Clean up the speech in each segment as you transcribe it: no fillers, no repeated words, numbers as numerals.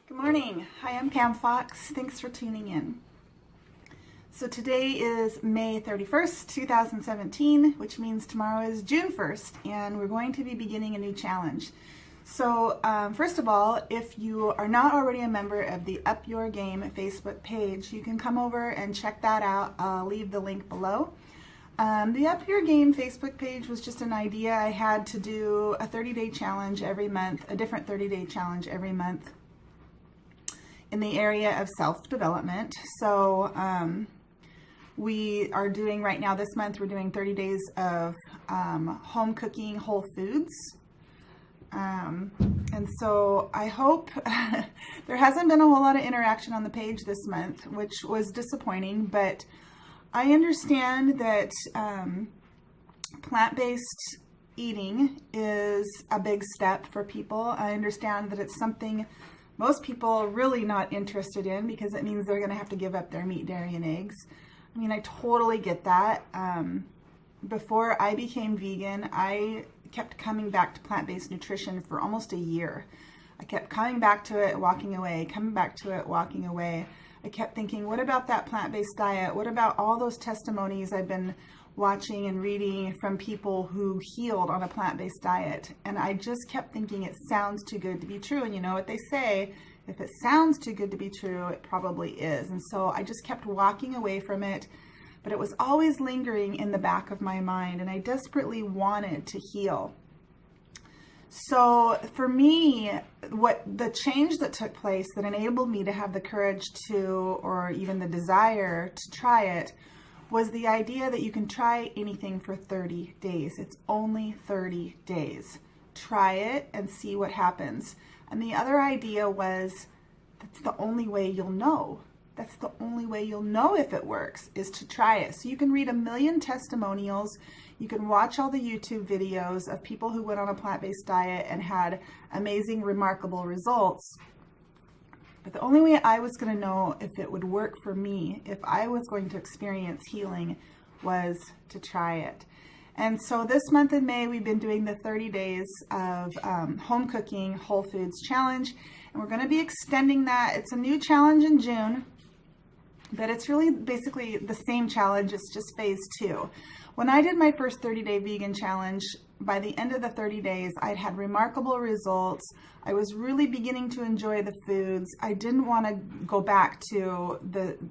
Good morning. Hi, I'm Pam Fox. Thanks for tuning in. So today is May 31st, 2017, which means tomorrow is June 1st, and we're going to be beginning a new challenge. So first of all, if you are not already a member of the Up Your Game Facebook page, you can come over and check that out. I'll leave the link below. The Up Your Game Facebook page was just an idea I had to do a 30-day challenge every month, a different 30-day challenge every month in the area of self-development. So we are doing right now this month, we're doing 30 days of home cooking whole foods. And so I hope there hasn't been a whole lot of interaction on the page this month, which was disappointing, but I understand that plant-based eating is a big step for people. I understand that it's something most people are really not interested in because it means they're going to have to give up their meat, dairy, and eggs. I mean, I totally get that. Before I became vegan, I kept coming back to plant-based nutrition for almost a year. I kept coming back to it, walking away, coming back to it, walking away. I kept thinking, what about that plant-based diet? What about all those testimonies I've been watching and reading from people who healed on a plant-based diet? And I just kept thinking it sounds too good to be true. And you know what they say, if it sounds too good to be true, it probably is. And so I just kept walking away from it, but it was always lingering in the back of my mind, and I desperately wanted to heal. So for me, what the change that took place that enabled me to have the courage to, or even the desire to try it, was the idea that you can try anything for 30 days. It's only 30 days. Try it and see what happens. And the other idea was that's the only way you'll know. That's the only way you'll know if it works, is to try it. So you can read a million testimonials. You can watch all the YouTube videos of people who went on a plant-based diet and had amazing, remarkable results. But the only way I was going to know if it would work for me, if I was going to experience healing, was to try it. And so this month in May, we've been doing the 30 days of home cooking whole foods challenge. And we're going to be extending that. It's a new challenge in June, but it's really basically the same challenge. It's just phase 2. When I did my first 30-day vegan challenge, by the end of the 30 days, I'd had remarkable results. I was really beginning to enjoy the foods. I didn't want to go back to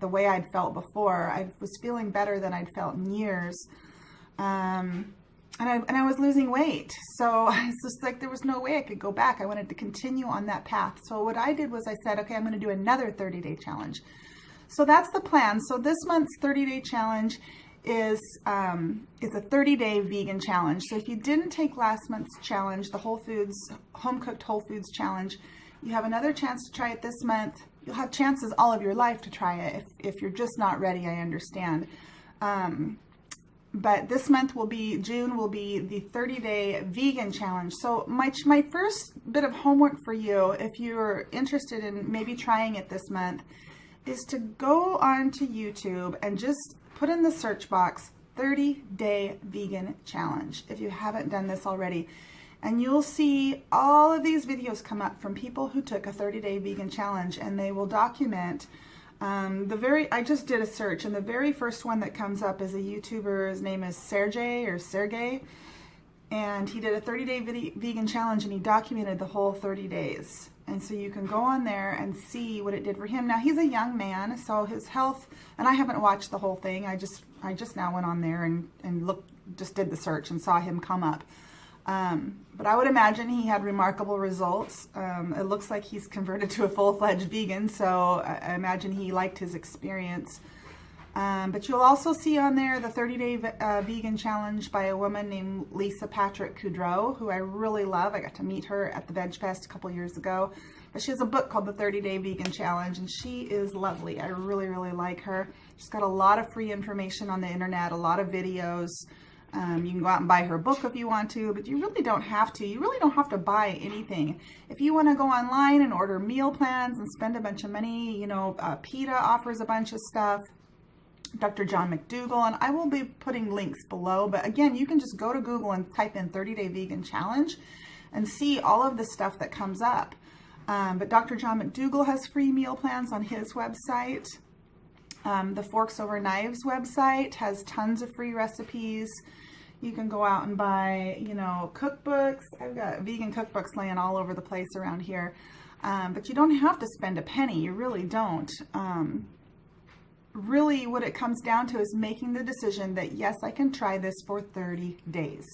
the way I'd felt before. I was feeling better than I'd felt in years. And I was losing weight. So it's just like there was no way I could go back. I wanted to continue on that path. So what I did was I said, okay, I'm going to do another 30-day challenge. So that's the plan. So this month's 30-day challenge is a 30-day vegan challenge. So if you didn't take last month's challenge, the Whole Foods, Home Cooked Whole Foods Challenge, you have another chance to try it this month. You'll have chances all of your life to try it. If you're just not ready, I understand. But this month June will be the 30-day vegan challenge. So my first bit of homework for you, if you're interested in maybe trying it this month, is to go onto YouTube and just put in the search box 30-day vegan challenge if you haven't done this already. And you'll see all of these videos come up from people who took a 30-day vegan challenge, and they will document I just did a search, and the very first one that comes up is a YouTuber. His name is Sergey, and he did a 30-day vegan challenge, and he documented the whole 30 days. And so you can go on there and see what it did for him. Now, he's a young man, so his health, and I haven't watched the whole thing. I just now went on there and just did the search and saw him come up. But I would imagine he had remarkable results. It looks like he's converted to a full-fledged vegan, so I imagine he liked his experience. But you'll also see on there the 30-day vegan challenge by a woman named Lisa Patrick Goudreau, who I really love. I got to meet her at the Veg Fest a couple years ago. But she has a book called The 30-Day Vegan Challenge, and she is lovely. I really, really like her. She's got a lot of free information on the internet, a lot of videos. You can go out and buy her book if you want to, but you really don't have to. You really don't have to buy anything. If you want to go online and order meal plans and spend a bunch of money, you know, PETA offers a bunch of stuff. Dr. John McDougall, and I will be putting links below, but again, you can just go to Google and type in 30-Day Vegan Challenge and see all of the stuff that comes up. But Dr. John McDougall has free meal plans on his website. The Forks Over Knives website has tons of free recipes. You can go out and buy, cookbooks. I've got vegan cookbooks laying all over the place around here. But you don't have to spend a penny. You really don't. Really what it comes down to is making the decision that, yes, I can try this for 30 days.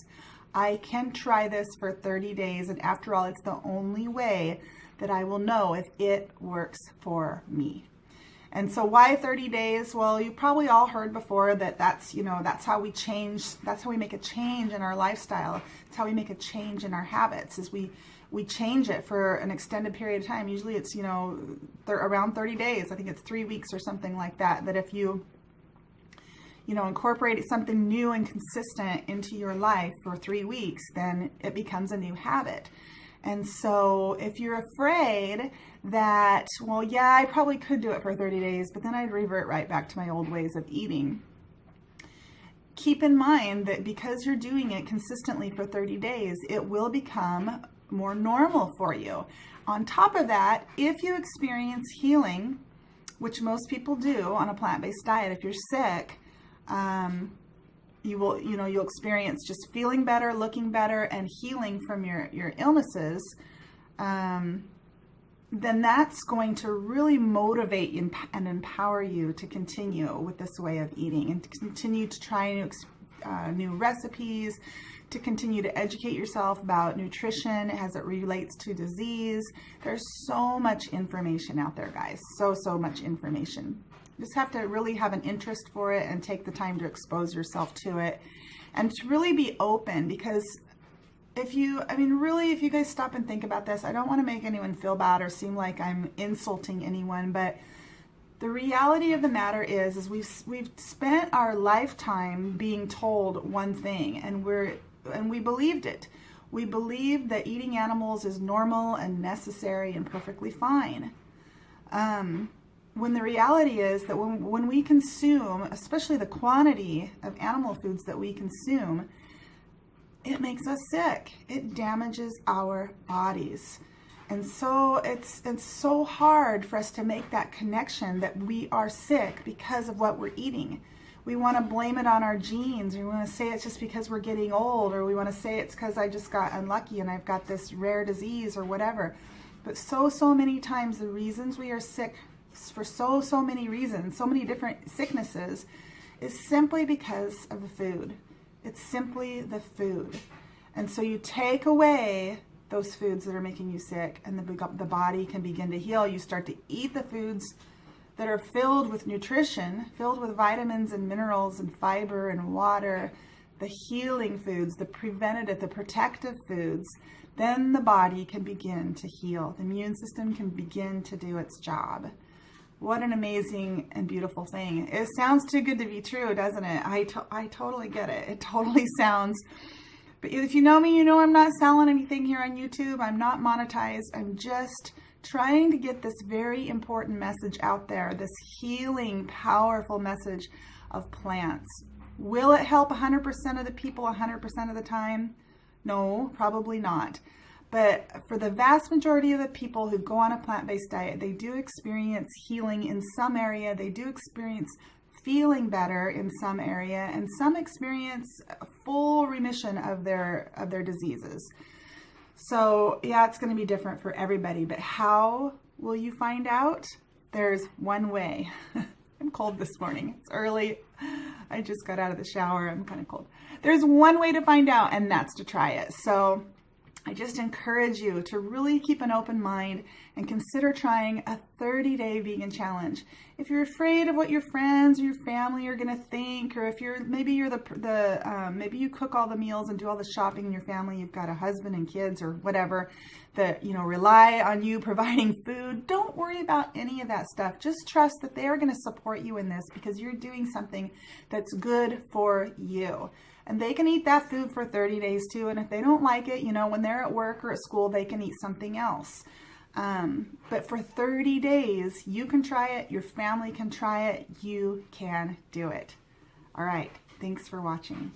I can try this for 30 days. And after all, it's the only way that I will know if it works for me. And so why 30 days? Well, you probably all heard before that that's how we change. That's how we make a change in our lifestyle. It's how we make a change in our habits, is we change it for an extended period of time. Usually it's, around 30 days. I think it's 3 weeks or something like that. That if you, incorporate something new and consistent into your life for 3 weeks, then it becomes a new habit. And so if you're afraid that, well, yeah, I probably could do it for 30 days, but then I'd revert right back to my old ways of eating. Keep in mind that because you're doing it consistently for 30 days, it will become more normal for you. On top of that, if you experience healing, which most people do on a plant-based diet, if you're sick, you'll experience just feeling better, looking better, and healing from your illnesses, then that's going to really motivate and empower you to continue with this way of eating and to continue to try new recipes, to continue to educate yourself about nutrition as it relates to disease. There's so much information out there, guys. So much information. You just have to really have an interest for it and take the time to expose yourself to it and to really be open, because if you guys stop and think about this, I don't want to make anyone feel bad or seem like I'm insulting anyone, but the reality of the matter is we've spent our lifetime being told one thing, and we believed it. We believed that eating animals is normal and necessary and perfectly fine. When the reality is that when we consume, especially the quantity of animal foods that we consume, it makes us sick. It damages our bodies. And so it's so hard for us to make that connection that we are sick because of what we're eating. We want to blame it on our genes. We want to say it's just because we're getting old, or we want to say it's because I just got unlucky and I've got this rare disease or whatever. But so many times the reasons we are sick for so many reasons, so many different sicknesses, is simply because of the food. It's simply the food. And so you take away those foods that are making you sick, and the body can begin to heal. You start to eat the foods that are filled with nutrition, filled with vitamins and minerals and fiber and water, the healing foods, the preventative, the protective foods. Then the body can begin to heal. The immune system can begin to do its job. What an amazing and beautiful thing. It sounds too good to be true, doesn't it? I totally get it. It totally sounds. But if you know me, you know I'm not selling anything here on YouTube. I'm not monetized. I'm just trying to get this very important message out there, this healing, powerful message of plants. Will it help 100% of the people 100% of the time? No, probably not. But for the vast majority of the people who go on a plant-based diet, they do experience healing in some area. They do experience feeling better in some area, and some experience full remission of their diseases. So yeah, it's going to be different for everybody, but how will you find out? There's one way. I'm cold this morning. It's early. I just got out of the shower. I'm kind of cold. There's one way to find out, and that's to try it. So I just encourage you to really keep an open mind and consider trying a 30-day vegan challenge. If you're afraid of what your friends or your family are going to think, or if maybe you cook all the meals and do all the shopping in your family, you've got a husband and kids or whatever that rely on you providing food, don't worry about any of that stuff. Just trust that they are going to support you in this because you're doing something that's good for you. And they can eat that food for 30 days too. And if they don't like it, when they're at work or at school, they can eat something else. But for 30 days, you can try it. Your family can try it. You can do it. All right. Thanks for watching.